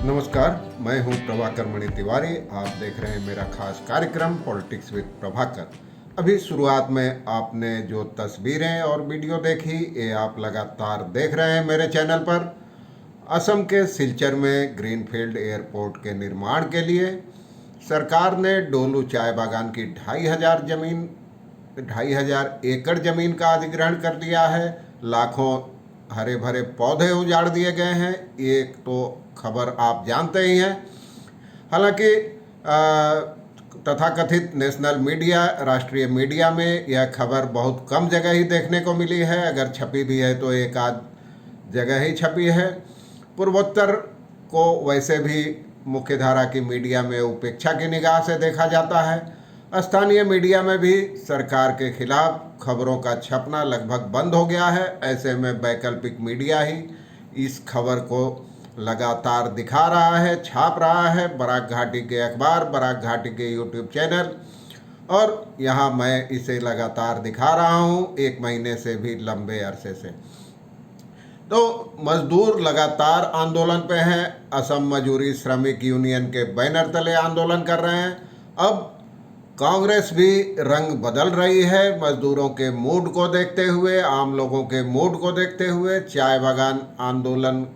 नमस्कार, मैं हूं प्रभाकर मणि तिवारी। आप देख रहे हैं मेरा खास कार्यक्रम पॉलिटिक्स विद प्रभाकर। अभी शुरुआत में आपने जो तस्वीरें और वीडियो देखी, ये आप लगातार देख रहे हैं मेरे चैनल पर। असम के सिलचर में ग्रीनफील्ड एयरपोर्ट के निर्माण के लिए सरकार ने डोलू चाय बागान की 2,500 एकड़ जमीन का अधिग्रहण कर लिया है। लाखों हरे भरे पौधे उजाड़ दिए गए हैं। ये तो खबर आप जानते ही हैं। हालांकि तथाकथित नेशनल मीडिया, राष्ट्रीय मीडिया में यह खबर बहुत कम जगह ही देखने को मिली है। अगर छपी भी है तो एक आध जगह ही छपी है। पूर्वोत्तर को वैसे भी मुख्यधारा की मीडिया में उपेक्षा की निगाह से देखा जाता है। स्थानीय मीडिया में भी सरकार के खिलाफ खबरों का छपना लगभग बंद हो गया है। ऐसे में वैकल्पिक मीडिया ही इस खबर को लगातार दिखा रहा है, छाप रहा है। बराक घाटी के अखबार, बराक घाटी के यूट्यूब चैनल, और यहाँ मैं इसे लगातार दिखा रहा हूँ 1 महीने से भी लंबे अरसे से। तो मजदूर लगातार आंदोलन पे हैं। असम मजदूरी श्रमिक यूनियन के बैनर तले आंदोलन कर रहे हैं। अब कांग्रेस भी रंग बदल रही है। मजदूरों के मूड को देखते हुए, आम लोगों के मूड को देखते हुए, चाय बागान आंदोलन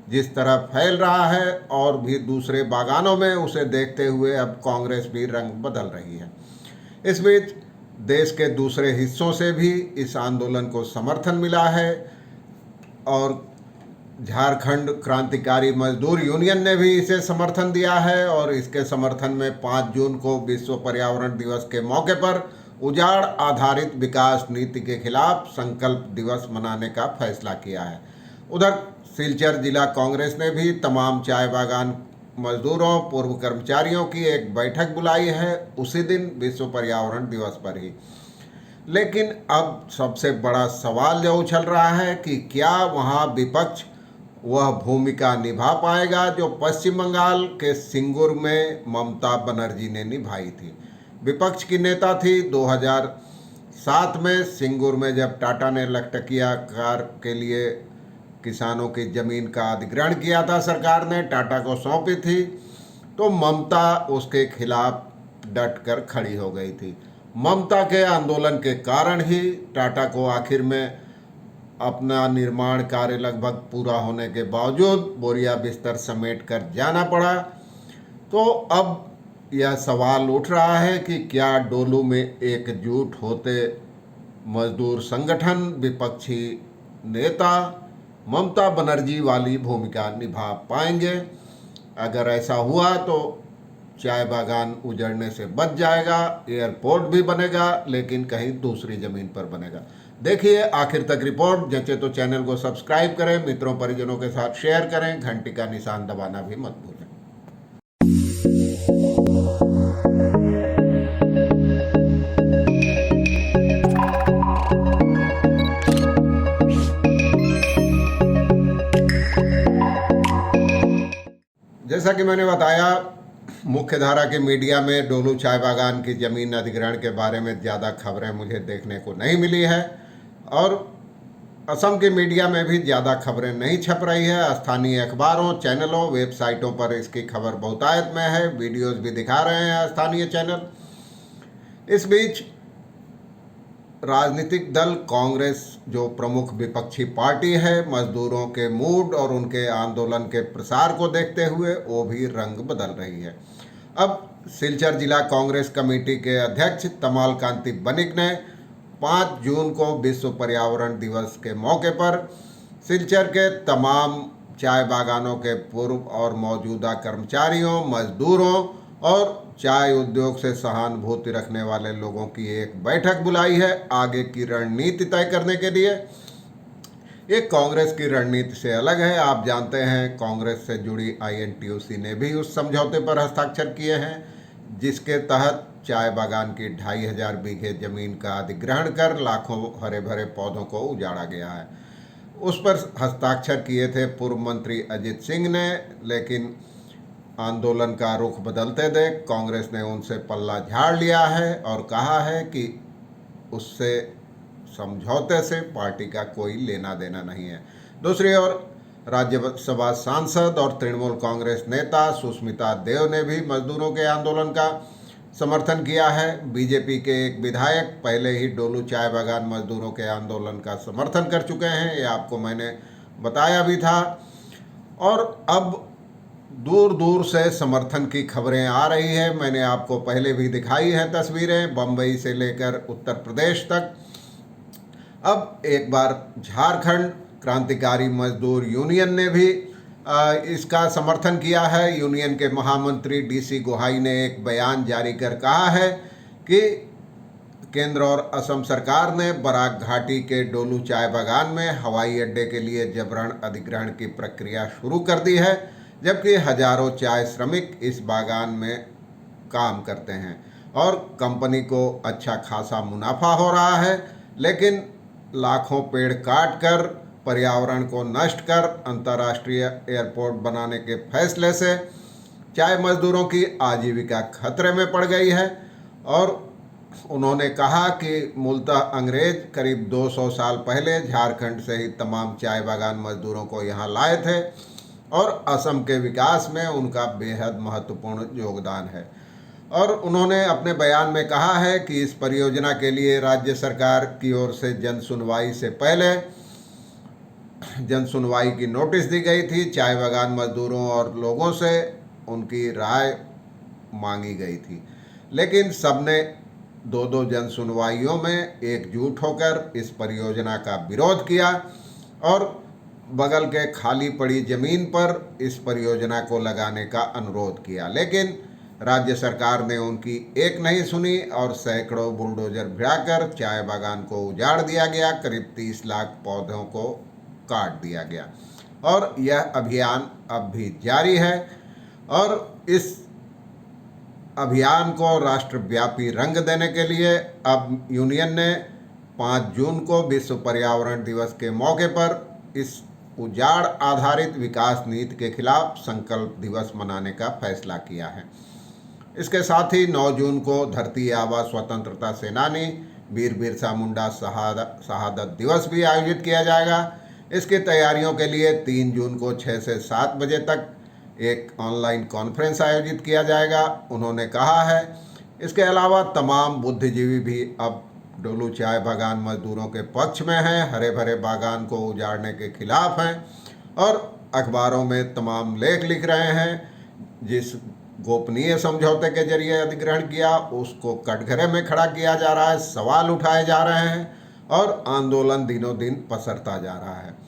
जिस तरह फैल रहा है और भी दूसरे बागानों में, उसे देखते हुए अब कांग्रेस भी रंग बदल रही है। इस बीच देश के दूसरे हिस्सों से भी इस आंदोलन को समर्थन मिला है और झारखंड क्रांतिकारी मजदूर यूनियन ने भी इसे समर्थन दिया है। और इसके समर्थन में 5 जून को विश्व पर्यावरण दिवस के मौके पर उजाड़ आधारित विकास नीति के खिलाफ संकल्प दिवस मनाने का फैसला किया है। उधर सिलचर जिला कांग्रेस ने भी तमाम चाय बागान मजदूरों, पूर्व कर्मचारियों की एक बैठक बुलाई है, उसी दिन विश्व पर्यावरण दिवस पर ही। लेकिन अब सबसे बड़ा सवाल जो उछल रहा है कि क्या वहाँ विपक्ष वह भूमिका निभा पाएगा जो पश्चिम बंगाल के सिंगुर में ममता बनर्जी ने निभाई थी। विपक्ष की नेता थी। 2007 में सिंगुर में जब टाटा ने लखटकिया कार के लिए किसानों की ज़मीन का अधिग्रहण किया था, सरकार ने टाटा को सौंपी थी, तो ममता उसके खिलाफ डट कर खड़ी हो गई थी। ममता के आंदोलन के कारण ही टाटा को आखिर में अपना निर्माण कार्य लगभग पूरा होने के बावजूद बोरिया बिस्तर समेट कर जाना पड़ा। तो अब यह सवाल उठ रहा है कि क्या डोलू में एकजुट होते मजदूर संगठन, विपक्षी नेता ममता बनर्जी वाली भूमिका निभा पाएंगे? अगर ऐसा हुआ तो चाय बागान उजड़ने से बच जाएगा, एयरपोर्ट भी बनेगा, लेकिन कहीं दूसरी ज़मीन पर बनेगा। देखिए आखिर तक रिपोर्ट। जैसे तो चैनल को सब्सक्राइब करें, मित्रों परिजनों के साथ शेयर करें, घंटी का निशान दबाना भी मत भूलें। जैसा कि मैंने बताया, मुख्यधारा के मीडिया में डोलू चाय बागान की ज़मीन अधिग्रहण के बारे में ज़्यादा खबरें मुझे देखने को नहीं मिली है और असम के मीडिया में भी ज़्यादा खबरें नहीं छप रही है। स्थानीय अखबारों, चैनलों, वेबसाइटों पर इसकी खबर बहुतायत में है। वीडियोस भी दिखा रहे हैं स्थानीय चैनल। इस बीच राजनीतिक दल कांग्रेस, जो प्रमुख विपक्षी पार्टी है, मजदूरों के मूड और उनके आंदोलन के प्रसार को देखते हुए वो भी रंग बदल रही है। अब सिलचर जिला कांग्रेस कमेटी के अध्यक्ष तमाल कांति बनिक ने 5 जून को विश्व पर्यावरण दिवस के मौके पर सिलचर के तमाम चाय बागानों के पूर्व और मौजूदा कर्मचारियों, मजदूरों और चाय उद्योग से सहानुभूति रखने वाले लोगों की एक बैठक बुलाई है आगे की रणनीति तय करने के लिए। ये कांग्रेस की रणनीति से अलग है। आप जानते हैं कांग्रेस से जुड़ी INTUC ने भी उस समझौते पर हस्ताक्षर किए हैं जिसके तहत चाय बागान की 2,500 बीघे जमीन का अधिग्रहण कर लाखों हरे भरे पौधों को उजाड़ा गया है। उस पर हस्ताक्षर किए थे पूर्व मंत्री अजित सिंह ने, लेकिन आंदोलन का रुख बदलते देख कांग्रेस ने उनसे पल्ला झाड़ लिया है और कहा है कि उससे समझौते से पार्टी का कोई लेना देना नहीं है। दूसरी ओर राज्यसभा सांसद और तृणमूल कांग्रेस नेता सुष्मिता देव ने भी मजदूरों के आंदोलन का समर्थन किया है। बीजेपी के एक विधायक पहले ही डोलू चाय बागान मजदूरों के आंदोलन का समर्थन कर चुके हैं, ये आपको मैंने बताया भी था। और अब दूर दूर से समर्थन की खबरें आ रही है। मैंने आपको पहले भी दिखाई हैं तस्वीरें, बम्बई से लेकर उत्तर प्रदेश तक। अब एक बार झारखंड क्रांतिकारी मजदूर यूनियन ने भी इसका समर्थन किया है। यूनियन के महामंत्री डीसी गोहाई ने एक बयान जारी कर कहा है कि केंद्र और असम सरकार ने बराक घाटी के डोलू चाय बागान में हवाई अड्डे के लिए जबरन अधिग्रहण की प्रक्रिया शुरू कर दी है, जबकि हजारों चाय श्रमिक इस बागान में काम करते हैं और कंपनी को अच्छा खासा मुनाफा हो रहा है। लेकिन लाखों पेड़ काटकर, पर्यावरण को नष्ट कर अंतर्राष्ट्रीय एयरपोर्ट बनाने के फैसले से चाय मजदूरों की आजीविका खतरे में पड़ गई है। और उन्होंने कहा कि मूलतः अंग्रेज करीब 200 साल पहले झारखंड से ही तमाम चाय बागान मजदूरों को यहाँ लाए थे और असम के विकास में उनका बेहद महत्वपूर्ण योगदान है। और उन्होंने अपने बयान में कहा है कि इस परियोजना के लिए राज्य सरकार की ओर से जन सुनवाई की नोटिस दी गई थी। चाय बागान मजदूरों और लोगों से उनकी राय मांगी गई थी, लेकिन सबने दो जन सुनवाइयों में एकजुट होकर इस परियोजना का विरोध किया और बगल के खाली पड़ी जमीन पर इस परियोजना को लगाने का अनुरोध किया। लेकिन राज्य सरकार ने उनकी एक नहीं सुनी और सैकड़ों बुलडोजर भिड़ाकर चाय बागान को उजाड़ दिया गया। करीब 30 लाख पौधों को काट दिया गया और यह अभियान अब भी जारी है। और इस अभियान को राष्ट्रव्यापी रंग देने के लिए अब यूनियन ने 5 जून को विश्व पर्यावरण दिवस के मौके पर इस उजाड़ आधारित विकास नीति के खिलाफ संकल्प दिवस मनाने का फैसला किया है। इसके साथ ही 9 जून को धरती आबा स्वतंत्रता सेनानी वीर बिरसा मुंडा शहादत दिवस भी आयोजित किया जाएगा। इसकी तैयारियों के लिए 3 जून को 6 से 7 बजे तक एक ऑनलाइन कॉन्फ्रेंस आयोजित किया जाएगा, उन्होंने कहा है। इसके अलावा तमाम बुद्धिजीवी भी अब डोलू चाय बागान मजदूरों के पक्ष में हैं, हरे भरे बागान को उजाड़ने के खिलाफ हैं और अखबारों में तमाम लेख लिख रहे हैं। जिस गोपनीय समझौते के जरिए अधिग्रहण किया उसको कटघरे में खड़ा किया जा रहा है, सवाल उठाए जा रहे हैं और आंदोलन दिनों दिन पसरता जा रहा है।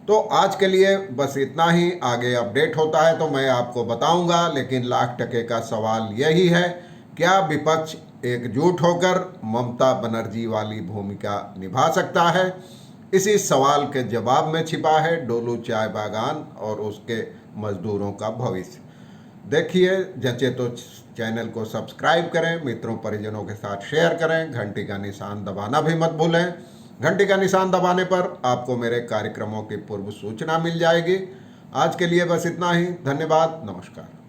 तो आज के लिए बस इतना ही। आगे अपडेट होता है तो मैं आपको बताऊंगा, लेकिन लाख टके का सवाल यही है, क्या विपक्ष एकजुट होकर ममता बनर्जी वाली भूमिका निभा सकता है? इसी सवाल के जवाब में छिपा है डोलू चाय बागान और उसके मजदूरों का भविष्य। देखिए, जचे तो चैनल को सब्सक्राइब करें, मित्रों परिजनों के साथ शेयर करें, घंटी का निशान दबाना भी मत भूलें। घंटी का निशान दबाने पर आपको मेरे कार्यक्रमों की पूर्व सूचना मिल जाएगी। आज के लिए बस इतना ही। धन्यवाद, नमस्कार।